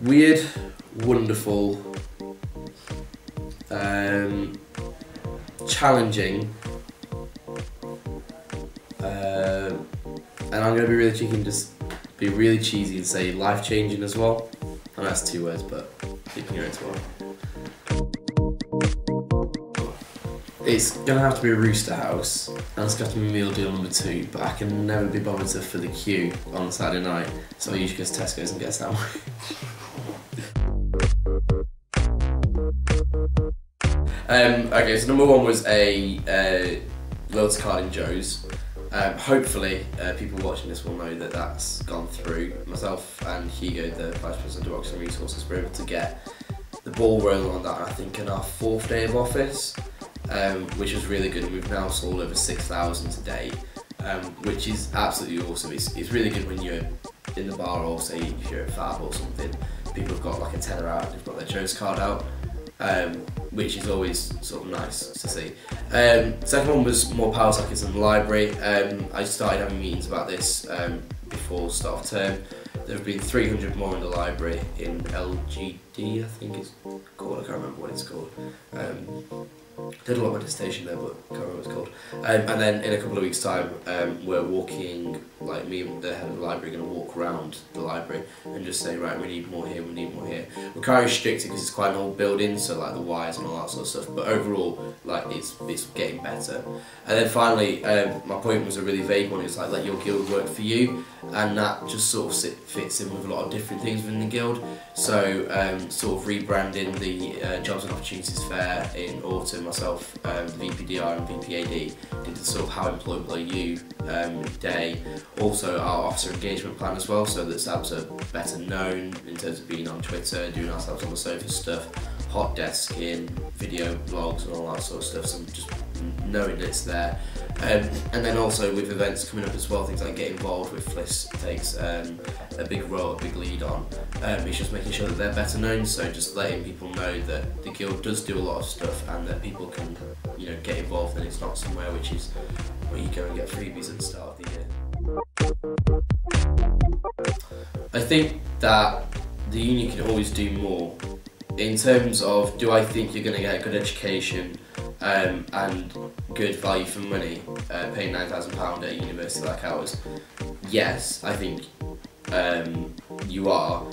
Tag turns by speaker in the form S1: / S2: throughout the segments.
S1: Weird, wonderful, challenging, and I'm going to be really cheeky and just be really cheesy and say life-changing as well. And that's 2 words, but you can hear it as well. It's going to have to be a rooster house, and it's got to be meal deal number 2, but I can never be bothered to fill the queue on a Saturday night, so I usually go to Tesco's and get a sandwich. Okay, so number 1 was a loyalty card in Joe's. Hopefully, people watching this will know that that's gone through. Myself and Hugo, the Vice President of Democracy and Resources, were able to get the ball rolling on that, I think, in our 4th day of office, which was really good. We've now sold over 6,000 to date, which is absolutely awesome. It's really good when you're in the bar, or say if you're at Fab or something, people have got like a tenner out, they've got their Joe's card out. Which is always sort of nice to see. Second one was more power sockets in the library. I started having meetings about this before start of term. There have been 300 more in the library in LGD, I think it's called. I can't remember what it's called. Did a lot of meditation there, but I can't remember what it's called. And then in a couple of weeks' time, we're walking, like me and the head of the library, going to walk around the library and just say, right, we need more here, we need more here. We're kind of restricted because it's quite an old building, so like the wires and all that sort of stuff. But overall, like it's getting better. And then finally, my point was a really vague one. It's like let your guild work for you, and that just sort of fits in with a lot of different things within the guild. So sort of rebranding the Jobs and Opportunities Fair in autumn. Myself, VPDR and VPAD did the sort of How Employable Are You day. Also our officer engagement plan as well, so that SABs are better known in terms of being on Twitter, doing our SABs on the sofa stuff, hot desking, video blogs and all that sort of stuff, so just knowing it's there. And then also with events coming up as well, things like Get Involved with Fliss takes a big role, a big lead on. It's just making sure that they're better known, so just letting people know that the guild does do a lot of stuff and that people can, you know, get involved, and it's not somewhere which is where you go and get freebies at the start of the year. I think that the union can always do more. In terms of, do I think you're going to get a good education and good value for money, paying £9,000 at a university like ours? Yes, I think you are,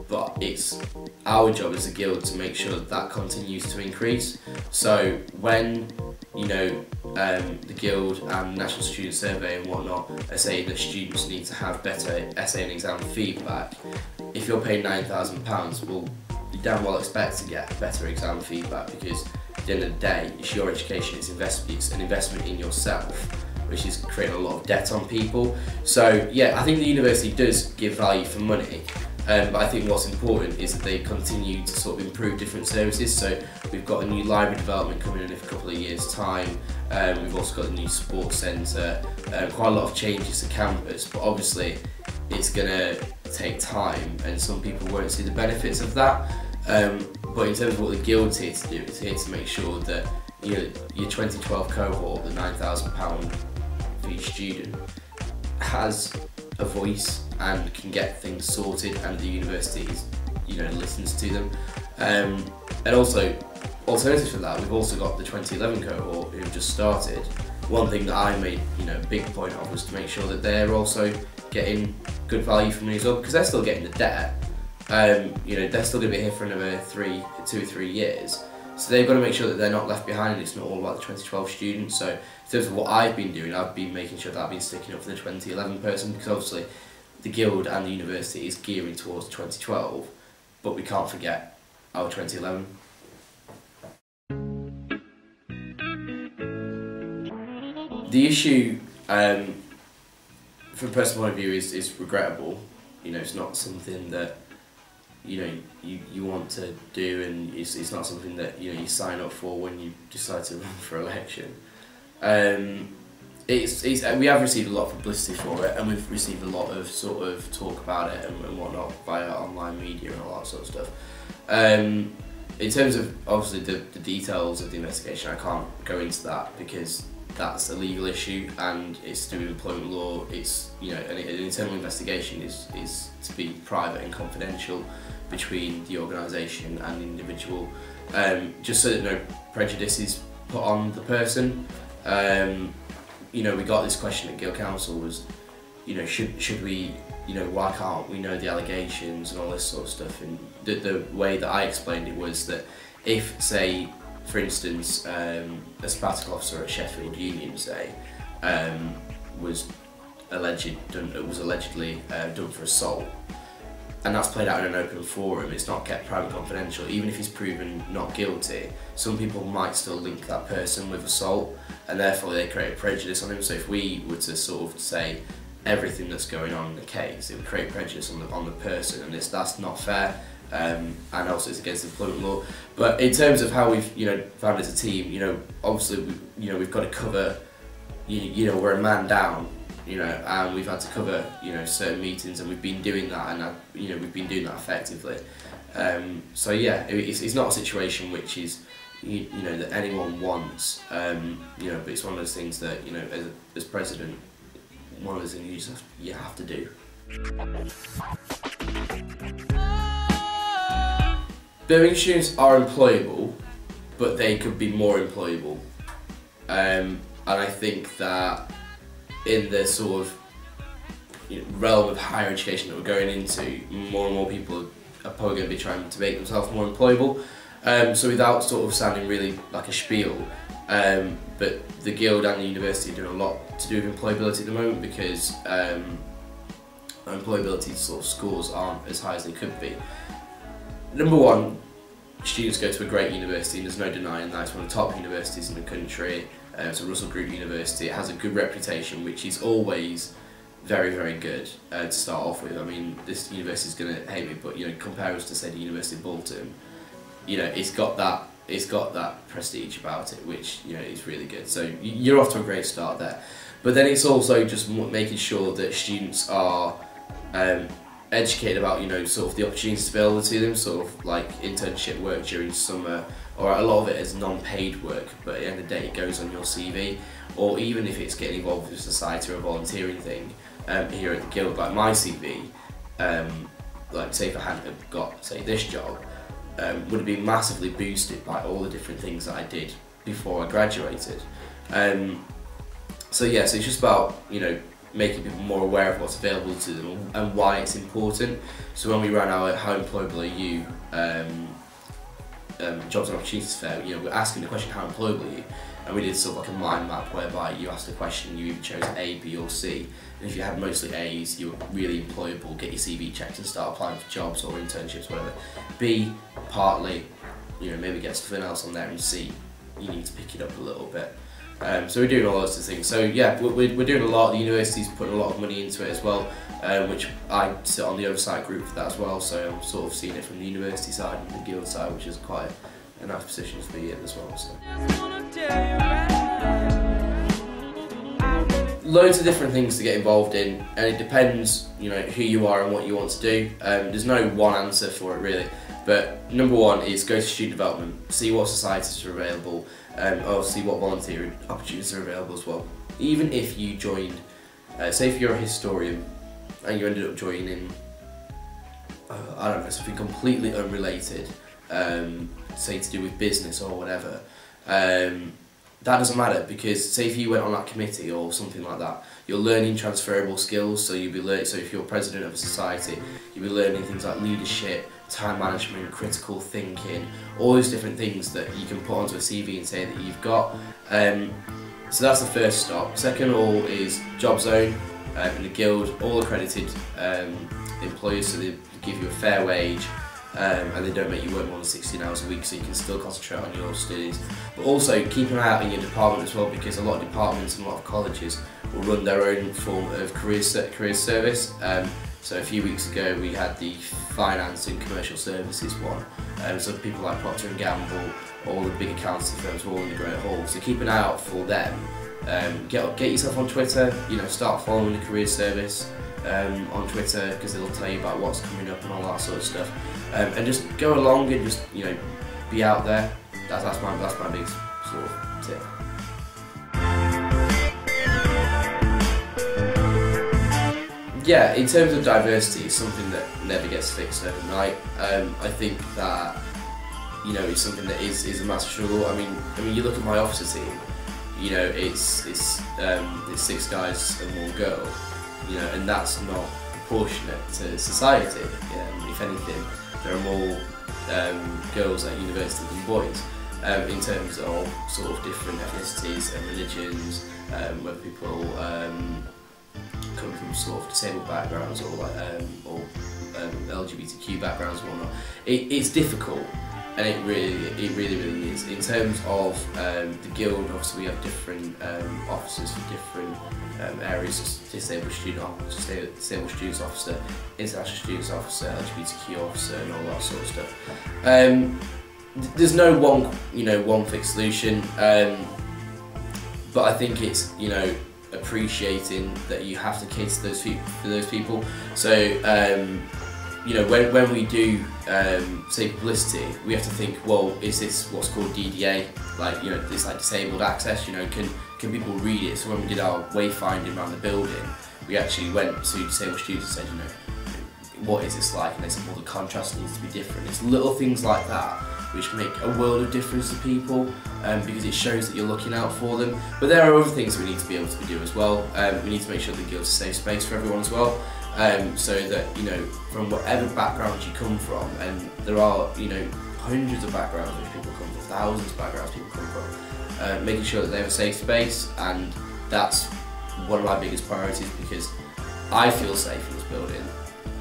S1: but it's our job as a guild to make sure that that continues to increase. So when, you know, the guild and National Student Survey and whatnot are saying that students need to have better essay and exam feedback, if you're paying £9,000, well, you damn well expect to get better exam feedback, because at the end of the day, it's your education, it's an investment in yourself, which is creating a lot of debt on people. So yeah, I think the university does give value for money, but I think what's important is that they continue to sort of improve different services. So we've got a new library development coming in a couple of years' time. We've also got a new sports centre, quite a lot of changes to campus, but obviously it's going to take time and some people won't see the benefits of that. But in terms of what the guild's here to do, it's here to make sure that your 2012 cohort, the £9,000 for each student, has a voice and can get things sorted, and the university, you know, listens to them. And also, alternative to that, we've also got the 2011 cohort who have just started. One thing that I made, you know, a big point of was to make sure that they're also getting good value from me as well, because they're still getting the debt. You know, they're still going to be here for another 2 or 3 years. So they've got to make sure that they're not left behind, and it's not all about the 2012 students. So in terms of what I've been doing, I've been making sure that I've been sticking up for the 2011 person, because obviously the guild and the university is gearing towards 2012, but we can't forget our 2011. The issue, from a personal point of view, is regrettable. You know, it's not something that, you know, you want to do, and it's not something that, you know, you sign up for when you decide to run for election. We have received a lot of publicity for it, and we've received a lot of sort of talk about it and whatnot via online media and all that sort of stuff. In terms of obviously the details of the investigation, I can't go into that because that's a legal issue and it's to do with employment law. It's, you know, an internal investigation is to be private and confidential between the organisation and the individual, just so that no prejudice is put on the person. You know, we got this question at Guild Council was, you know, should we, you know, why can't we know the allegations and all this sort of stuff? And the way that I explained it was that if, say, for instance, a sabbatical officer at Sheffield Union, say, was allegedly done for assault, and that's played out in an open forum, it's not kept private and confidential, even if he's proven not guilty, some people might still link that person with assault, and therefore they create prejudice on him. So if we were to sort of say everything that's going on in the case, it would create prejudice on the person, and that's not fair, and also it's against employment law. But in terms of how we've, you know, found as a team, you know, obviously we've got to cover, you know, we're a man down, you know, and we've had to cover, you know, certain meetings, and we've been doing that, and you know, we've been doing that effectively. So yeah, it's not a situation which is, you know, that anyone wants, you know, but it's one of those things that, you know, as president, one of those things you have to do. Birmingham students are employable, but they could be more employable, and I think that in the sort of, you know, realm of higher education that we're going into, more and more people are probably going to be trying to make themselves more employable. So without sort of sounding really like a spiel, but the Guild and the university are doing a lot to do with employability at the moment, because employability sort of scores aren't as high as they could be. Number one, students go to a great university, and there's no denying that it's one of the top universities in the country. So Russell Group University, it has a good reputation, which is always very, very good to start off with. I mean, this university is going to hate me, but, you know, compare us to, say, the University of Bolton. You know, it's got that prestige about it, which, you know, is really good. So you're off to a great start there. But then it's also just making sure that students are educated about, you know, sort of the opportunities available to them, sort of like internship work during summer, or a lot of it is non-paid work, but at the end of the day it goes on your CV, or even if it's getting involved with society or a volunteering thing here at the Guild, like my CV, like say if I hadn't got, say, this job, would have been massively boosted by all the different things that I did before I graduated. So yeah, so it's just about, you know, making people more aware of what's available to them and why it's important. So when we ran our How Employable Are You Jobs and Opportunities Fair, you know, we're asking the question, how employable are you? And we did sort of like a mind map whereby you asked a question, you either chose A, B or C, and if you had mostly A's, you were really employable, get your CV checked and start applying for jobs or internships, whatever. B, partly, you know, maybe get something else on there, and C, you need to pick it up a little bit. So we're doing all those things. So yeah, we're doing a lot. The university's putting a lot of money into it as well, which I sit on the oversight group for that as well. So I'm sort of seeing it from the university side and the Guild side, which is quite a nice position to be in as well. So. Loads of different things to get involved in, and it depends, you know, who you are and what you want to do. There's no one answer for it really, but number one is go to student development, see what societies are available, or see what volunteer opportunities are available as well. Even if you joined, say if you're a historian and you ended up joining, I don't know, something completely unrelated, say to do with business or whatever, that doesn't matter, because say if you went on that committee or something like that, you're learning transferable skills. So you'll be learning. So if you're president of a society, you'll be learning things like leadership, time management, critical thinking, all those different things that you can put onto a CV and say that you've got. So that's the first stop. Second of all is Job Zone in the Guild, all accredited employers, so they give you a fair wage. And they don't make you work more than 16 hours a week, so you can still concentrate on your studies. But also keep an eye out in your department as well, because a lot of departments and a lot of colleges will run their own form of career service. So a few weeks ago we had the finance and commercial services one. So people like Procter & Gamble, all the big accounting firms were all in the Great Hall. So keep an eye out for them. Get yourself on Twitter. You know, start following the career service on Twitter, because they'll tell you about what's coming up and all that sort of stuff. and just go along and just be out there. That's my biggest sort of tip. Yeah, in terms of diversity, it's something that never gets fixed overnight. I think that it's something that is a massive struggle. I mean, you look at my officer team. It's 6 guys and 1 girl. And that's not proportionate to society. If anything, there are more girls at university than boys. In terms of sort of different ethnicities and religions, whether people come from sort of disabled backgrounds or LGBTQ backgrounds and whatnot. It's difficult, and it really is. In terms of the guild, obviously we have different officers for different areas: disabled students officer, international students officer, LGBTQ officer, and all that sort of stuff. There's no one fixed solution, but I think it's appreciating that you have to cater to those people. So when we do say publicity, we have to think, well, is this what's called DDA, this disabled access? Can people read it? So when we did our wayfinding around the building, we actually went to disabled students and said, what is this like? And they said, well, the contrast needs to be different. It's little things like that which make a world of difference to people, because it shows that you're looking out for them. But there are other things we need to be able to do as well. We need to make sure the guild's a safe space for everyone as well, so that from whatever background you come from, and there are hundreds of backgrounds which people come from, thousands of backgrounds people come from, making sure that they have a safe space. And that's one of my biggest priorities, because I feel safe in this building,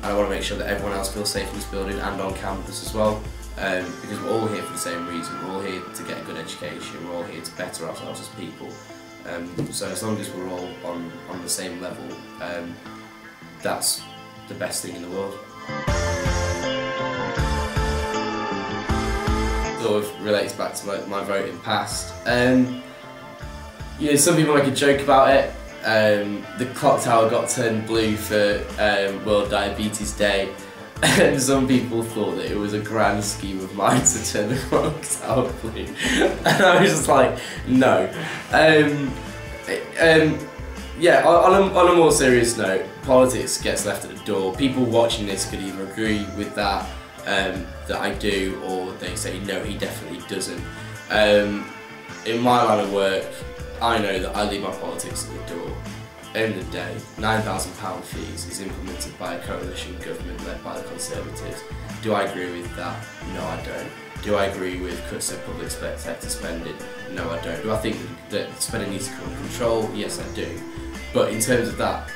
S1: and I want to make sure that everyone else feels safe in this building and on campus as well. Because we're all here for the same reason. We're all here to get a good education. We're all here to better ourselves as people. So as long as we're all on the same level, that's the best thing in the world. Sort of relates back to my voting past. Some people make a joke about it. The clock tower got turned blue for World Diabetes Day. And some people thought that it was a grand scheme of mine to turn the clock tower blue, and I was just like, no. Yeah. On a more serious note, politics gets left at the door. People watching this could either agree with that I do, or they say no, he definitely doesn't. In my line of work, I know that I leave my politics at the door. End of the day, £9,000 fees is implemented by a coalition government led by the Conservatives. Do I agree with that? No, I don't. Do I agree with cuts to public sector spending? No, I don't. Do I think that spending needs to come under control? Yes, I do. But in terms of that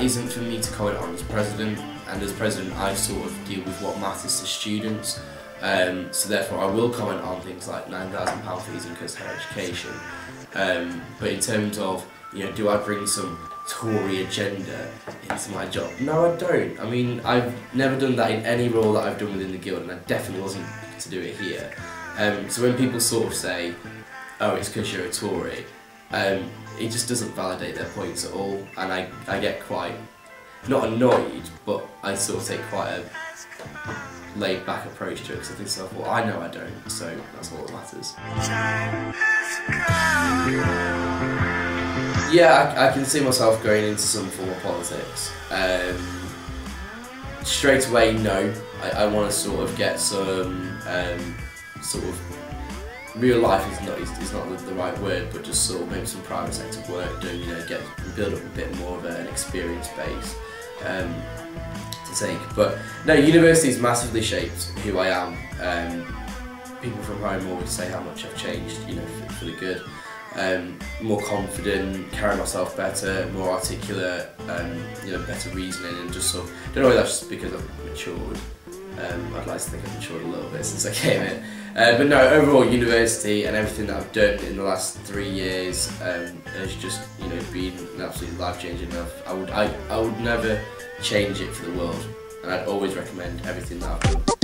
S1: isn't for me to comment on as president, and as president I sort of deal with what matters to students. So therefore I will comment on things like £9,000 fees and cuts to higher education. But in terms of, do I bring some Tory agenda into my job? No, I don't. I mean, I've never done that in any role that I've done within the guild, and I definitely wasn't to do it here. So when people sort of say, oh, it's because you're a Tory, it just doesn't validate their points at all, and I get quite, not annoyed, but I sort of take quite a laid back approach to it, because I think so, well, I know I don't, so that's all that matters. Yeah, I can see myself going into some form of politics. Straight away, no. I want to sort of get some sort of real life is not the right word, but just sort of maybe some private sector work done. Build up a bit more of an experience base to take. But no, university has massively shaped who I am. People from home always say how much I've changed, for the good. More confident, carrying myself better, more articulate, better reasoning, and just sort of, don't know whether that's just because I've matured. I'd like to think I've matured a little bit since I came in. But no, overall university and everything that I've done in the last 3 years has just been absolutely life-changing enough. I would never change it for the world, and I'd always recommend everything that I've done.